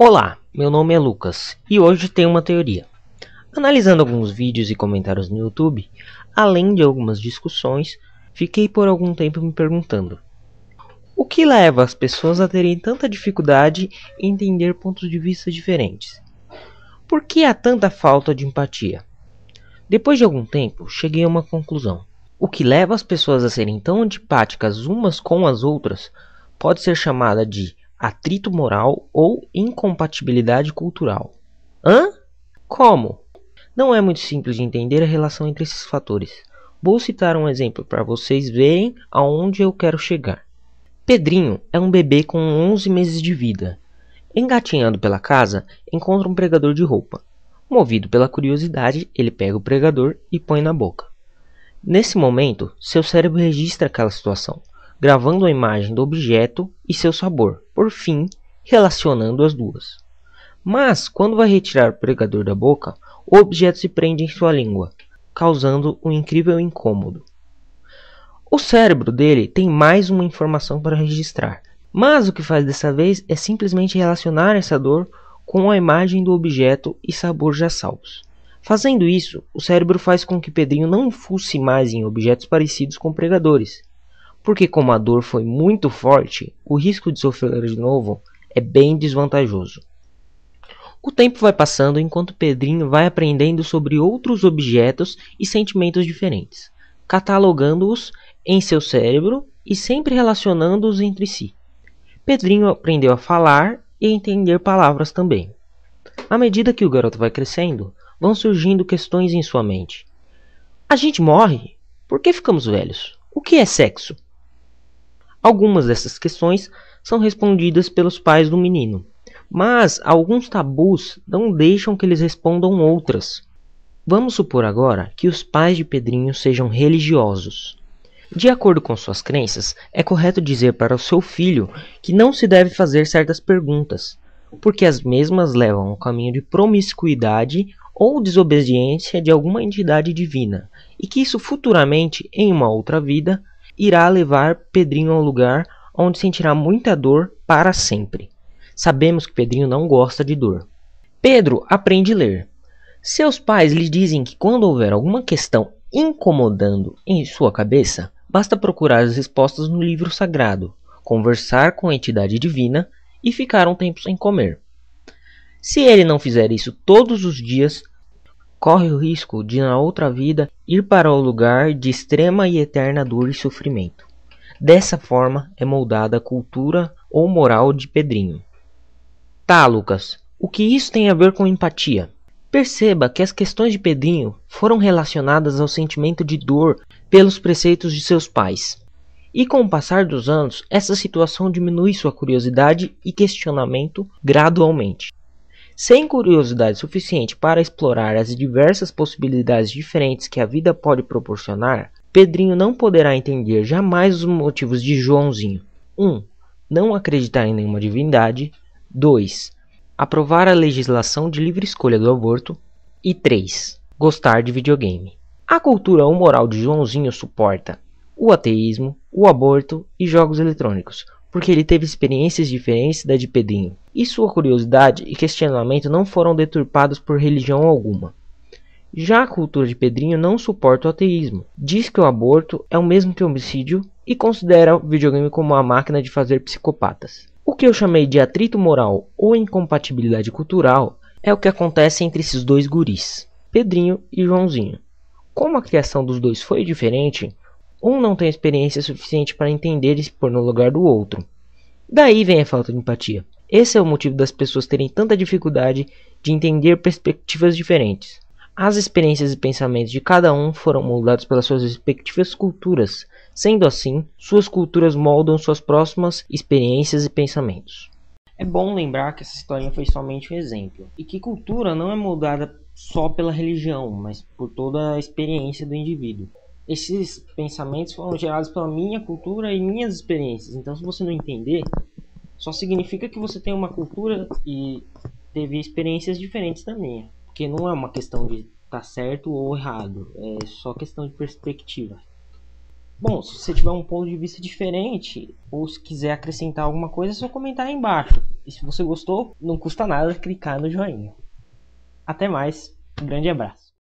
Olá, meu nome é Lucas e hoje tenho uma teoria. Analisando alguns vídeos e comentários no YouTube, além de algumas discussões, fiquei por algum tempo me perguntando: o que leva as pessoas a terem tanta dificuldade em entender pontos de vista diferentes? Por que há tanta falta de empatia? Depois de algum tempo, cheguei a uma conclusão. O que leva as pessoas a serem tão antipáticas umas com as outras pode ser chamada de atrito moral ou incompatibilidade cultural. Hã? Como? Não é muito simples de entender a relação entre esses fatores. Vou citar um exemplo para vocês verem aonde eu quero chegar. Pedrinho é um bebê com 11 meses de vida. Engatinhando pela casa, encontra um pregador de roupa. Movido pela curiosidade, ele pega o pregador e põe na boca. Nesse momento, seu cérebro registra aquela situação, gravando a imagem do objeto e seu sabor, por fim, relacionando as duas. Mas, quando vai retirar o pregador da boca, o objeto se prende em sua língua, causando um incrível incômodo. O cérebro dele tem mais uma informação para registrar, mas o que faz dessa vez é simplesmente relacionar essa dor com a imagem do objeto e sabor já salvos. Fazendo isso, o cérebro faz com que Pedrinho não fusse mais em objetos parecidos com pregadores, porque como a dor foi muito forte, o risco de sofrer de novo é bem desvantajoso. O tempo vai passando enquanto Pedrinho vai aprendendo sobre outros objetos e sentimentos diferentes, catalogando-os em seu cérebro e sempre relacionando-os entre si. Pedrinho aprendeu a falar e entender palavras também. À medida que o garoto vai crescendo, vão surgindo questões em sua mente. A gente morre? Por que ficamos velhos? O que é sexo? Algumas dessas questões são respondidas pelos pais do menino, mas alguns tabus não deixam que eles respondam outras. Vamos supor agora que os pais de Pedrinho sejam religiosos. De acordo com suas crenças, é correto dizer para o seu filho que não se deve fazer certas perguntas, porque as mesmas levam ao caminho de promiscuidade ou desobediência de alguma entidade divina, e que isso futuramente, em uma outra vida, irá levar Pedrinho ao lugar onde sentirá muita dor para sempre. Sabemos que Pedrinho não gosta de dor. Pedro aprende a ler. Seus pais lhe dizem que quando houver alguma questão incomodando em sua cabeça, basta procurar as respostas no livro sagrado, conversar com a entidade divina e ficar um tempo sem comer. Se ele não fizer isso todos os dias, corre o risco de na outra vida ir para o lugar de extrema e eterna dor e sofrimento. Dessa forma é moldada a cultura ou moral de Pedrinho. Tá, Lucas, o que isso tem a ver com empatia? Perceba que as questões de Pedrinho foram relacionadas ao sentimento de dor pelos preceitos de seus pais. E com o passar dos anos, essa situação diminui sua curiosidade e questionamento gradualmente. Sem curiosidade suficiente para explorar as diversas possibilidades diferentes que a vida pode proporcionar, Pedrinho não poderá entender jamais os motivos de Joãozinho. 1. Não acreditar em nenhuma divindade. 2. Aprovar a legislação de livre escolha do aborto. E 3. Gostar de videogame. A cultura ou moral de Joãozinho suporta o ateísmo, o aborto e jogos eletrônicos, porque ele teve experiências diferentes da de Pedrinho, e sua curiosidade e questionamento não foram deturpados por religião alguma. Já a cultura de Pedrinho não suporta o ateísmo, diz que o aborto é o mesmo que o homicídio e considera o videogame como uma máquina de fazer psicopatas. O que eu chamei de atrito moral ou incompatibilidade cultural é o que acontece entre esses dois guris, Pedrinho e Joãozinho. Como a criação dos dois foi diferente, um não tem experiência suficiente para entender e se pôr no lugar do outro. Daí vem a falta de empatia. Esse é o motivo das pessoas terem tanta dificuldade de entender perspectivas diferentes. As experiências e pensamentos de cada um foram moldados pelas suas respectivas culturas. Sendo assim, suas culturas moldam suas próximas experiências e pensamentos. É bom lembrar que essa historinha foi somente um exemplo, e que cultura não é moldada só pela religião, mas por toda a experiência do indivíduo. Esses pensamentos foram gerados pela minha cultura e minhas experiências. Então, se você não entender, só significa que você tem uma cultura e teve experiências diferentes da minha. Porque não é uma questão de estar certo ou errado. É só questão de perspectiva. Bom, se você tiver um ponto de vista diferente ou se quiser acrescentar alguma coisa, é só comentar aí embaixo. E se você gostou, não custa nada clicar no joinha. Até mais, um grande abraço.